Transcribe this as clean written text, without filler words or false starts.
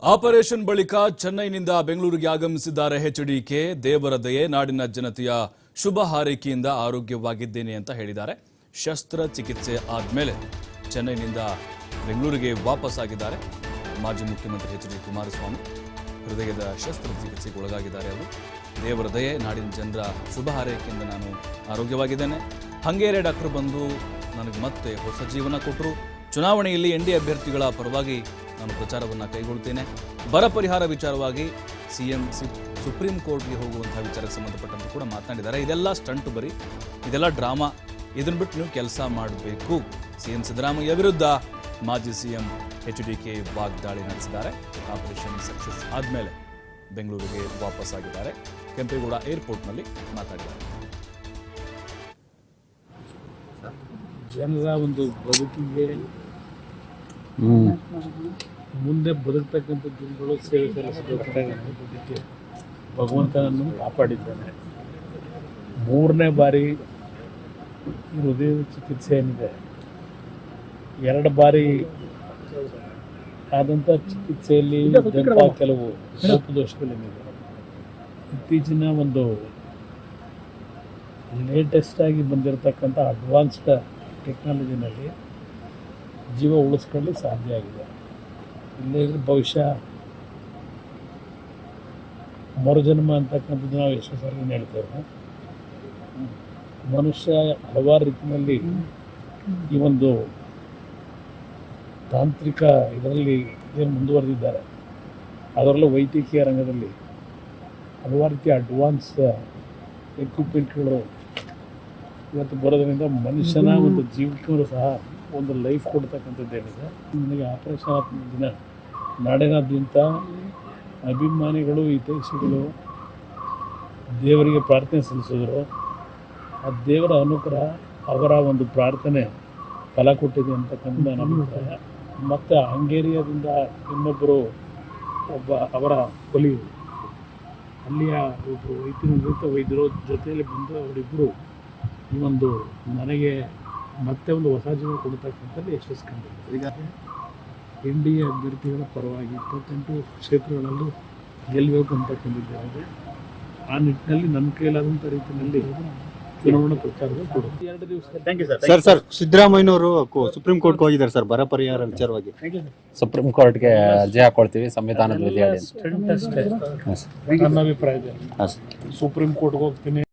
Operation ಬಳಿಕ ಚೆನ್ನೈನಿಂದ ಬೆಂಗಳೂರಿಗೆ ಆಗಮಿಸಿದ್ದಾರೆ ಎಚ್ಡಿಕೆ. ದೇವರ ದಯೆ, ನಾಡಿನ ಜನತೆಯ ಶುಭ ಹಾರೈಕೆಯಿಂದ ಆರೋಗ್ಯವಾಗಿದ್ದೇನೆ ಅಂತ ಹೇಳಿದ್ದಾರೆ. ಶಸ್ತ್ರಚಿಕಿತ್ಸೆ ಆದಮೇಲೆ ಚೆನ್ನೈನಿಂದ ಬೆಂಗಳೂರಿಗೆ ವಾಪಸ್ ಆಗಿದ್ದಾರೆ ಮಾಜಿ ಮುಖ್ಯಮಂತ್ರಿ ಎಚ್ ಡಿ ಕುಮಾರಸ್ವಾಮಿ. ಹೃದಯದ ಶಸ್ತ್ರಚಿಕಿತ್ಸೆಗೆ ಒಳಗಾಗಿದ್ದಾರೆ ಅವರು. ದೇವರ ದಯೆ, ನಾಡಿನ ಜನರ ಶುಭ ಹಾರೈಕೆಯಿಂದ ನಾನು ಆರೋಗ್ಯವಾಗಿದ್ದೇನೆ. ಹಂಗೇರೆ ಡಾಕ್ಟರ್ ಬಂದು ನನಗೆ ಮತ್ತೆ ಹೊಸ ಜೀವನ ಕೊಟ್ಟರು. ಚುನಾವಣೆಯಲ್ಲಿ ಎನ್ಡಿಎ ಅಭ್ಯರ್ಥಿಗಳ ಪರವಾಗಿ ನಾನು ಪ್ರಚಾರವನ್ನು ಕೈಗೊಳ್ತೇನೆ. ಬರ ಪರಿಹಾರ ವಿಚಾರವಾಗಿ ಸಿಎಂ ಸುಪ್ರೀಂ ಕೋರ್ಟ್ಗೆ ಹೋಗುವಂತಹ ವಿಚಾರಕ್ಕೆ ಸಂಬಂಧಪಟ್ಟಂತೆ ಕೂಡ ಮಾತನಾಡಿದ್ದಾರೆ. ಇದೆಲ್ಲ ಸ್ಟಂಟ್ ಬರೀ, ಇದೆಲ್ಲ ಡ್ರಾಮಾ, ಇದನ್ನು ಬಿಟ್ಟು ನೀವು ಕೆಲಸ ಮಾಡಬೇಕು. ಸಿಎಂ ಸಿದ್ದರಾಮಯ್ಯ ವಿರುದ್ಧ ಮಾಜಿ ಸಿಎಂ ಎಚ್ಡಿಕೆ ವಾಗ್ದಾಳಿ ನಡೆಸಿದ್ದಾರೆ. ಆಪರೇಷನ್ ಸಕ್ಸಸ್ ಆದಮೇಲೆ ಬೆಂಗಳೂರಿಗೆ ವಾಪಸ್ ಆಗಿದ್ದಾರೆ. ಕೆಂಪೇಗೌಡ ಏರ್ಪೋರ್ಟ್ನಲ್ಲಿ ಮಾತಾಡಿದ್ದಾರೆ. ಜನರ ಒಂದು ಬದುಕಿಗೆ ಮುಂದೆ ಬದುಕ್ತಕ್ಕಂಥ ಜನಗಳು ಸೇವೆ ಸಲ್ಲಿಸಬೇಕು. ಭಗವಂತನನ್ನು ಕಾಪಾಡಿದ್ದಾನೆ. 3ನೇ ಬಾರಿ ಹೃದಯದ ಚಿಕಿತ್ಸೆ ಏನಿದೆ, 2 ಬಾರಿ ಆದಂಥ ಚಿಕಿತ್ಸೆಯಲ್ಲಿ ಕೆಲವು ಲೋಪದೋಷಗಳೇನಿದೆ. ಇತ್ತೀಚಿನ ಒಂದು ಲೇಟೆಸ್ಟ್ ಆಗಿ ಬಂದಿರತಕ್ಕಂಥ ಅಡ್ವಾನ್ಸ್ಡ್ ಟೆಕ್ನಾಲಜಿನಲ್ಲಿ ಜೀವ ಉಳಿಸ್ಕೊಳ್ಳಿ ಸಾಧ್ಯ ಆಗಿದೆ. ಇಲ್ಲೇ ಭವಿಷ್ಯ ಮರುಜನ್ಮ ಅಂತಕ್ಕಂಥದ್ದು ನಾವು ಎಷ್ಟು ಸಾರಿ ಹೇಳ್ತೇವೆ. ಮನುಷ್ಯ ಹಲವಾರು ರೀತಿಯಲ್ಲಿ ಈ ಒಂದು ತಾಂತ್ರಿಕ ಇದರಲ್ಲಿ ಏನು ಮುಂದುವರೆದಿದ್ದಾರೆ, ಅದರಲ್ಲೂ ವೈದ್ಯಕೀಯ ರಂಗದಲ್ಲಿ ಹಲವಾರು ರೀತಿಯ ಅಡ್ವಾನ್ಸ್ ಎಕ್ವಿಪ್ಮೆಂಟ್ಗಳು ಇವತ್ತು ಬರೋದ್ರಿಂದ ಮನುಷ್ಯನ ಒಂದು ಜೀವಕ್ಕೂ ಸಹ ಒಂದು ಲೈಫ್ ಕೊಡ್ತಕ್ಕಂಥದ್ದು ಏನಿದೆ. ನನಗೆ ಆಪರೇಷನ್ ದಿನ ನಾಡಿನಾದ್ಯಂತ ಅಭಿಮಾನಿಗಳು, ಹಿತೈಷಿಗಳು ದೇವರಿಗೆ ಪ್ರಾರ್ಥನೆ ಸಲ್ಲಿಸಿದ್ರು. ಆ ದೇವರ ಅನುಗ್ರಹ, ಅವರ ಒಂದು ಪ್ರಾರ್ಥನೆ ಫಲ ಕೊಟ್ಟಿದೆ ಅಂತಕ್ಕಂಥ ನನ್ನ ಅಭಿಪ್ರಾಯ. ಮತ್ತು ಹಂಗೇರಿಯಾದಿಂದ ಇನ್ನೊಬ್ಬರು ಅವರ ಕೊಲಿ ಅಲ್ಲಿಯ ಒಬ್ಬರು ವೈದ್ಯರ ಜೊತೆಯಲ್ಲಿ ಬಂದು ಅವರಿಬ್ಬರು ಈ ಒಂದು ನನಗೆ ಮತ್ತೆ ಒಂದು ಹೊಸ ಜೀವ ಕೊಡ್ತಕ್ಕಂಥದ್ದು ಯಶಸ್ಸು ಕಂಡಿದೆ. ಈಗ ಎನ್ಡಿಎ ಅಭ್ಯರ್ಥಿಗಳ ಪರವಾಗಿ 28 ಕ್ಷೇತ್ರಗಳಲ್ಲೂ ಗೆಲ್ಲಬೇಕು ಅಂತಕ್ಕಂಥದ್ದು. ಆ ನಿಟ್ಟಿನಲ್ಲಿ ನನ್ನ ಕೈಲಾದಂಥ ರೀತಿಯಲ್ಲಿ ಚುನಾವಣಾ ಪ್ರಚಾರದ ಕೊಡುತ್ತೆ. 2 ದಿವಸದಲ್ಲಿ ಸರ್ ಸಿದ್ದರಾಮಯ್ಯನವರು ಸುಪ್ರೀಂ ಕೋರ್ಟ್ಗೆ ಹೋಗಿದ್ದಾರೆ ಸರ್, ಬರ ಪರಿಹಾರ ವಿಚಾರವಾಗಿ. ಸುಪ್ರೀಂ ಕೋರ್ಟ್ಗೆ ಅರ್ಜಿ ಹಾಕೊಳ್ತೀವಿ ಸಂವಿಧಾನದ ವಿಧಿ ಸ್ಟಂಟ್ ಅಷ್ಟೇ ನನ್ನ ಅಭಿಪ್ರಾಯದಲ್ಲಿ. ಸುಪ್ರೀಂ ಕೋರ್ಟ್ಗೆ ಹೋಗ್ತೀನಿ